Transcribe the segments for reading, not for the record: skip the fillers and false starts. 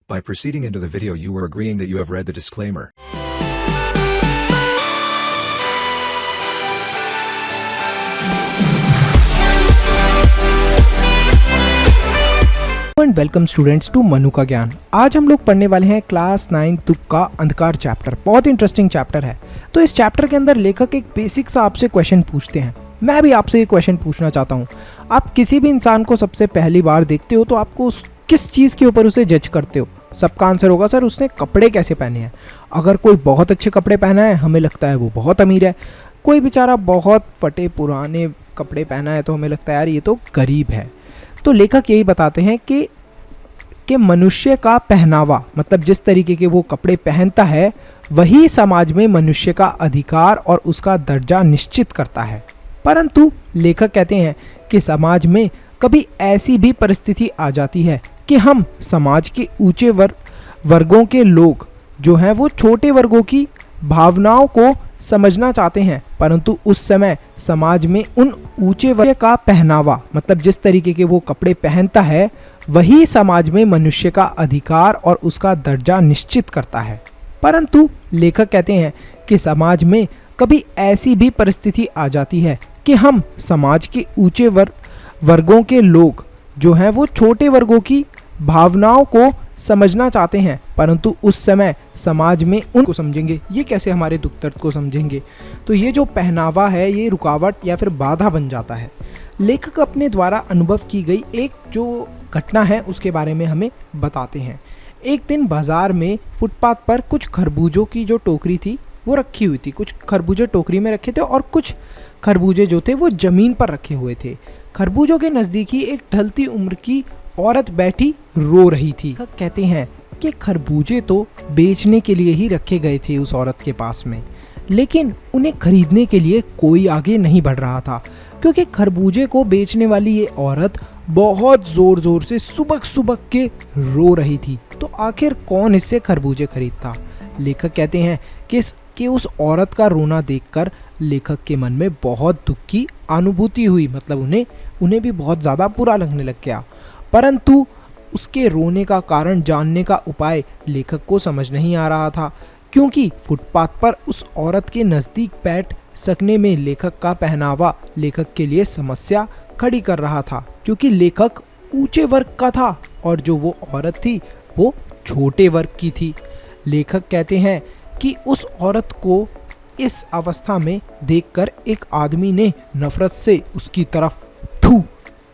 By proceeding into the video, you are agreeing that you have read the disclaimer. And welcome students to Manu का ज्ञान। आज हम लोग पढ़ने वाले हैं क्लास 9 तुक का अंधकार चैप्टर। बहुत इंटरेस्टिंग चैप्टर है। तो इस चैप्टर के अंदर लेखक एक बेसिक सा आपसे क्वेश्चन पूछते हैं। मैं भी आपसे ये क्वेश्चन पूछना चाहता हूँ। आप किसी भी इंसान को सबसे पहली बार देखते हो तो आपको किस चीज़ के ऊपर उसे जज करते हो? सबका आंसर होगा सर उसने कपड़े कैसे पहने हैं। अगर कोई बहुत अच्छे कपड़े पहना है हमें लगता है वो बहुत अमीर है। कोई बेचारा बहुत फटे पुराने कपड़े पहना है तो हमें लगता है यार ये तो गरीब है। तो लेखक यही बताते हैं कि मनुष्य का पहनावा, मतलब जिस तरीके के वो कपड़े पहनता है, वही समाज में मनुष्य का अधिकार और उसका दर्जा निश्चित करता है। परंतु लेखक कहते हैं कि समाज में कभी ऐसी भी परिस्थिति आ जाती है कि हम समाज के ऊंचे वर्गों के लोग जो हैं वो छोटे वर्गों की भावनाओं को समझना चाहते हैं, परंतु उस समय समाज में उन ऊंचे वर्ग का पहनावा, मतलब जिस तरीके के वो कपड़े पहनता है, वही समाज में मनुष्य का अधिकार और उसका दर्जा निश्चित करता है। परंतु लेखक कहते हैं कि समाज में कभी ऐसी भी परिस्थिति आ जाती है कि हम समाज के ऊंचे वर्गों के लोग जो हैं वो छोटे वर्गों की भावनाओं को समझना चाहते हैं, परंतु उस समय समाज में उनको समझेंगे। ये कैसे हमारे दुख दर्द को समझेंगे? तो ये जो पहनावा है ये रुकावट या फिर बाधा बन जाता है। लेखक अपने द्वारा अनुभव की गई एक जो घटना है उसके बारे में हमें बताते हैं। एक दिन बाजार में फुटपाथ पर कुछ खरबूजों की जो टोकरी थी वो रखी हुई थी। कुछ खरबूजे टोकरी में रखे थे और कुछ खरबूजे जो थे वो ज़मीन पर रखे हुए थे। खरबूजों के नज़दीक ही एक ढलती उम्र की औरत बैठी रो रही थी। कहते हैं कि खरबूजे तो बेचने के लिए ही रखे गए थे उस औरत के पास में, लेकिन उन्हें खरीदने के लिए कोई आगे नहीं बढ़ रहा था, क्योंकि खरबूजे को बेचने वाली ये औरत बहुत ज़ोर ज़ोर से सुबक सुबक के रो रही थी। तो आखिर कौन इससे खरबूजे खरीदता? लेखक कहते हैं कि उस औरत का रोना देखकर लेखक के मन में बहुत दुख की अनुभूति हुई, मतलब उन्हें भी बहुत ज़्यादा बुरा लगने लग गया। परंतु उसके रोने का कारण जानने का उपाय लेखक को समझ नहीं आ रहा था, क्योंकि फुटपाथ पर उस औरत के नज़दीक बैठ सकने में लेखक का पहनावा लेखक के लिए समस्या खड़ी कर रहा था, क्योंकि लेखक ऊंचे वर्ग का था और जो वो औरत थी वो छोटे वर्ग की थी। लेखक कहते हैं कि उस औरत को इस अवस्था में देखकर एक आदमी ने नफरत से उसकी तरफ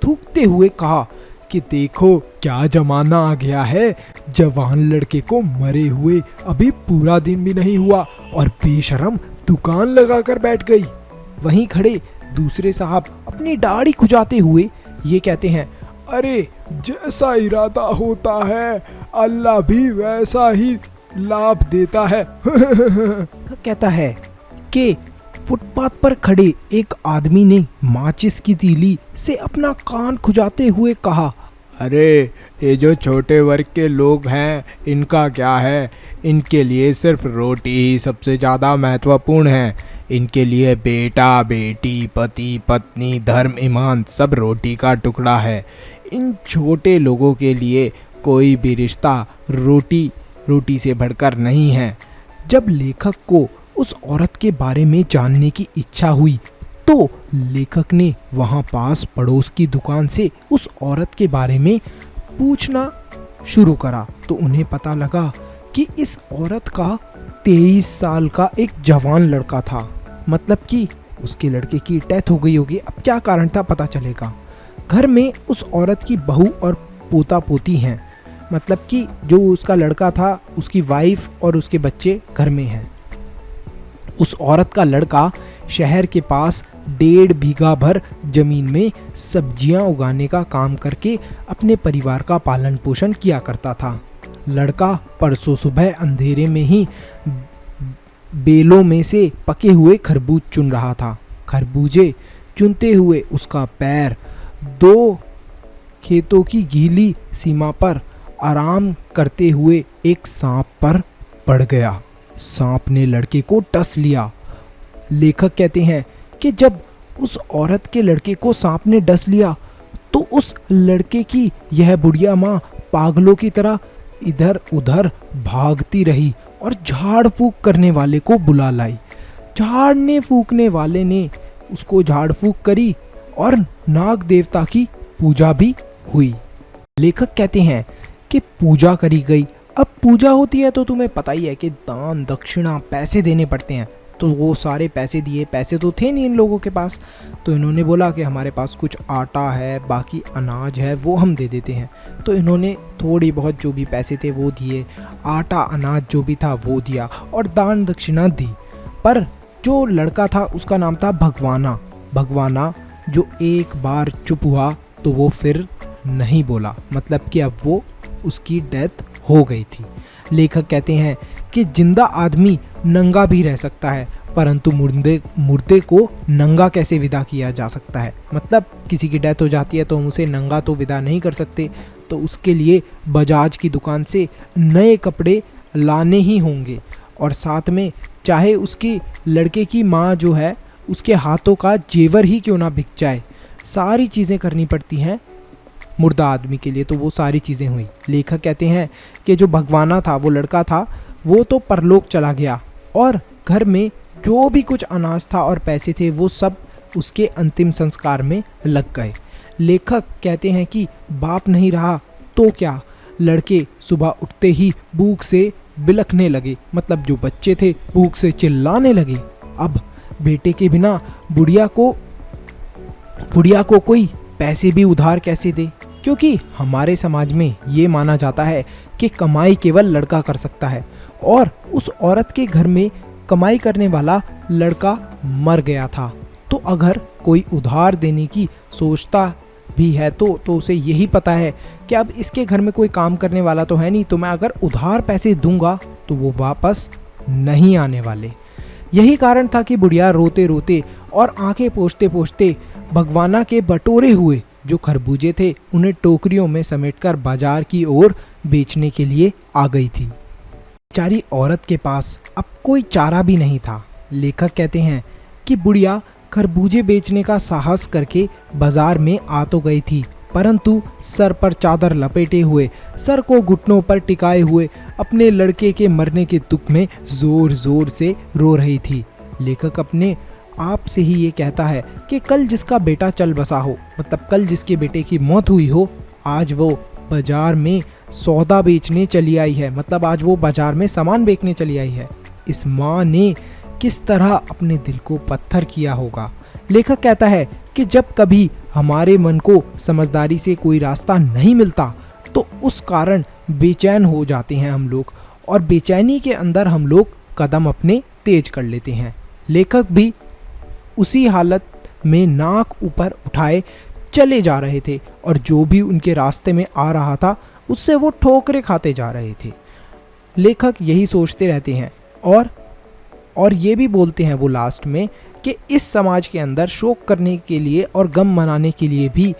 थूकते हुए कहा कि देखो क्या जमाना आ गया है, जवान लड़के को मरे हुए अभी पूरा दिन भी नहीं हुआ और बेशरम दुकान लगाकर बैठ गई। वहीं खड़े दूसरे साहब अपनी दाढ़ी खुजाते हुए ये कहते हैं, अरे जैसा इरादा होता है अल्लाह भी वैसा ही लाभ देता है। कहता है कि फुटपाथ पर खड़े एक आदमी ने माचिस की तीली से अपना कान खुजाते हुए कहा, अरे ये जो छोटे वर्ग के लोग हैं इनका क्या है, इनके लिए सिर्फ रोटी ही सबसे ज़्यादा महत्वपूर्ण है। इनके लिए बेटा बेटी पति पत्नी धर्म ईमान सब रोटी का टुकड़ा है। इन छोटे लोगों के लिए कोई भी रिश्ता रोटी से बढ़कर नहीं है। जब लेखक को उस औरत के बारे में जानने की इच्छा हुई तो लेखक ने वहां पास पड़ोस की दुकान से उस औरत के बारे में पूछना शुरू करा। तो उन्हें पता लगा कि इस औरत का 23 साल का एक जवान लड़का था, मतलब कि उसके लड़के की डेथ हो गई होगी। अब क्या कारण था पता चलेगा। घर में उस औरत की बहू और पोता पोती हैं, मतलब कि जो उसका लड़का था उसकी वाइफ और उसके बच्चे घर में हैं। उस औरत का लड़का शहर के पास 1.5 बीघा भर जमीन में सब्जियां उगाने का काम करके अपने परिवार का पालन पोषण किया करता था। लड़का परसों सुबह अंधेरे में ही बेलों में से पके हुए खरबूज चुन रहा था। खरबूजे चुनते हुए उसका पैर 2 खेतों की गीली सीमा पर आराम करते हुए एक सांप पर पड़ गया। सांप ने लड़के को डस लिया। लेखक कहते हैं कि जब उस औरत के लड़के को सांप ने डस लिया तो उस लड़के की यह बुढ़िया माँ पागलों की तरह इधर उधर भागती रही और झाड़ फूक करने वाले को बुला लाई। झाड़ने फूकने वाले ने उसको झाड़ फूक करी और नाग देवता की पूजा भी हुई। लेखक कहते हैं कि पूजा करी गई। अब पूजा होती है तो तुम्हें पता ही है कि दान दक्षिणा पैसे देने पड़ते हैं, तो वो सारे पैसे दिए। पैसे तो थे नहीं इन लोगों के पास, तो इन्होंने बोला कि हमारे पास कुछ आटा है, बाकी अनाज है, वो हम दे देते हैं। तो इन्होंने थोड़ी बहुत जो भी पैसे थे वो दिए, आटा अनाज जो भी था वो दिया और दान दक्षिणा दी। पर जो लड़का था उसका नाम था भगवाना। भगवाना जो एक बार चुप हुआ तो वो फिर नहीं बोला, मतलब कि अब वो उसकी डेथ हो गई थी। लेखक कहते हैं कि जिंदा आदमी नंगा भी रह सकता है, परंतु मुर्दे को नंगा कैसे विदा किया जा सकता है। मतलब किसी की डेथ हो जाती है तो हम उसे नंगा तो विदा नहीं कर सकते, तो उसके लिए बजाज की दुकान से नए कपड़े लाने ही होंगे, और साथ में चाहे उसकी लड़के की माँ जो है उसके हाथों का जेवर ही क्यों ना बिक जाए, सारी चीज़ें करनी पड़ती हैं मुर्दा आदमी के लिए। तो वो सारी चीज़ें हुई। लेखक कहते हैं कि जो भगवाना था, वो लड़का था, वो तो परलोक चला गया और घर में जो भी कुछ अनाज था और पैसे थे वो सब उसके अंतिम संस्कार में लग गए। लेखक कहते हैं कि बाप नहीं रहा तो क्या, लड़के सुबह उठते ही भूख से बिलखने लगे, मतलब जो बच्चे थे भूख से चिल्लाने लगे। अब बेटे के बिना बुढ़िया को कोई पैसे भी उधार कैसे दे, क्योंकि हमारे समाज में ये माना जाता है कि कमाई केवल लड़का कर सकता है, और उस औरत के घर में कमाई करने वाला लड़का मर गया था। तो अगर कोई उधार देने की सोचता भी है तो उसे यही पता है कि अब इसके घर में कोई काम करने वाला तो है नहीं, तो मैं अगर उधार पैसे दूंगा तो वो वापस नहीं आने वाले। यही कारण था कि बुढ़िया रोते रोते और आंखें पोंछते पोंछते भगवाना के बटोरे हुए जो खरबूजे थे उन्हें टोकरियों में समेटकर बाजार की ओर बेचने के लिए आ गई थी। बेचारी औरत के पास अब कोई चारा भी नहीं था। लेखक कहते हैं कि बुढ़िया खरबूजे बेचने का साहस करके बाजार में आ तो गई थी, परंतु सर पर चादर लपेटे हुए, सर को घुटनों पर टिकाए हुए अपने लड़के के मरने के दुख में जोर जोर से रो रही थी। लेखक अपने आप से ही ये कहता है कि कल जिसका बेटा चल बसा हो, मतलब कल जिसके बेटे की मौत हुई हो, आज वो बाजार में सौदा बेचने चली आई है, मतलब आज वो बाजार में सामान बेचने चली आई है। इस माँ ने किस तरह अपने दिल को पत्थर किया होगा। लेखक कहता है कि जब कभी हमारे मन को समझदारी से कोई रास्ता नहीं मिलता तो उस कारण बेचैन हो जाते हैं हम लोग, और बेचैनी के अंदर हम लोग कदम अपने तेज कर लेते हैं। लेखक भी उसी हालत में नाक ऊपर उठाए चले जा रहे थे, और जो भी उनके रास्ते में आ रहा था उससे वो ठोकरें खाते जा रहे थे। लेखक यही सोचते रहते हैं और ये भी बोलते हैं वो लास्ट में कि इस समाज के अंदर शोक करने के लिए और गम मनाने के लिए भी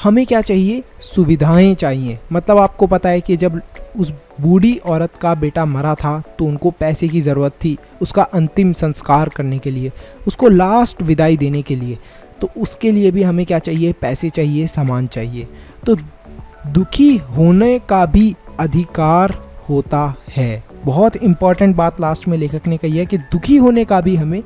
हमें क्या चाहिए, सुविधाएं चाहिए। मतलब आपको पता है कि जब उस बूढ़ी औरत का बेटा मरा था तो उनको पैसे की ज़रूरत थी उसका अंतिम संस्कार करने के लिए, उसको लास्ट विदाई देने के लिए, तो उसके लिए भी हमें क्या चाहिए, पैसे चाहिए, सामान चाहिए। तो दुखी होने का भी अधिकार होता है। बहुत इम्पॉर्टेंट बात लास्ट में लेखक ने कही है कि दुखी होने का भी हमें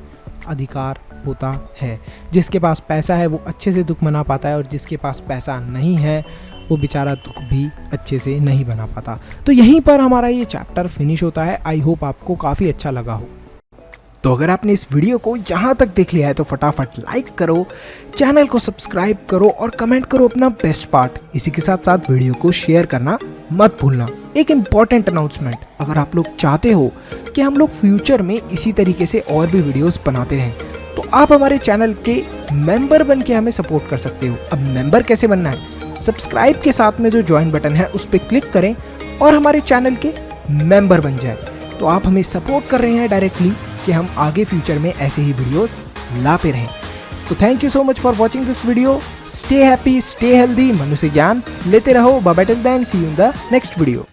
अधिकार होता है। जिसके पास पैसा है वो अच्छे से दुख मना पाता है, और जिसके पास पैसा नहीं है वो बेचारा दुख भी अच्छे से नहीं बना पाता। तो यहीं पर हमारा ये चैप्टर फिनिश होता है। आई होप आपको काफ़ी अच्छा लगा हो। तो अगर आपने इस वीडियो को यहाँ तक देख लिया है तो फटाफट लाइक करो, चैनल को सब्सक्राइब करो और कमेंट करो अपना बेस्ट पार्ट। इसी के साथ साथ वीडियो को शेयर करना मत भूलना। एक इम्पॉर्टेंट अनाउंसमेंट, अगर आप लोग चाहते हो कि हम लोग फ्यूचर में इसी तरीके से और भी वीडियोस बनाते रहें तो आप हमारे चैनल के मेंबर बन के हमें सपोर्ट कर सकते हो। अब मेंबर कैसे बनना है, सब्सक्राइब के साथ में जो ज्वाइन बटन है उस पर क्लिक करें और हमारे चैनल के मेंबर बन जाए। तो आप हमें सपोर्ट कर रहे हैं डायरेक्टली कि हम आगे फ्यूचर में ऐसे ही वीडियोस लाते रहें। तो thank you so much for watching this video. Stay happy, stay healthy, मनुष्य ज्ञान लेते रहो। Bye bye till then, see you in the next video.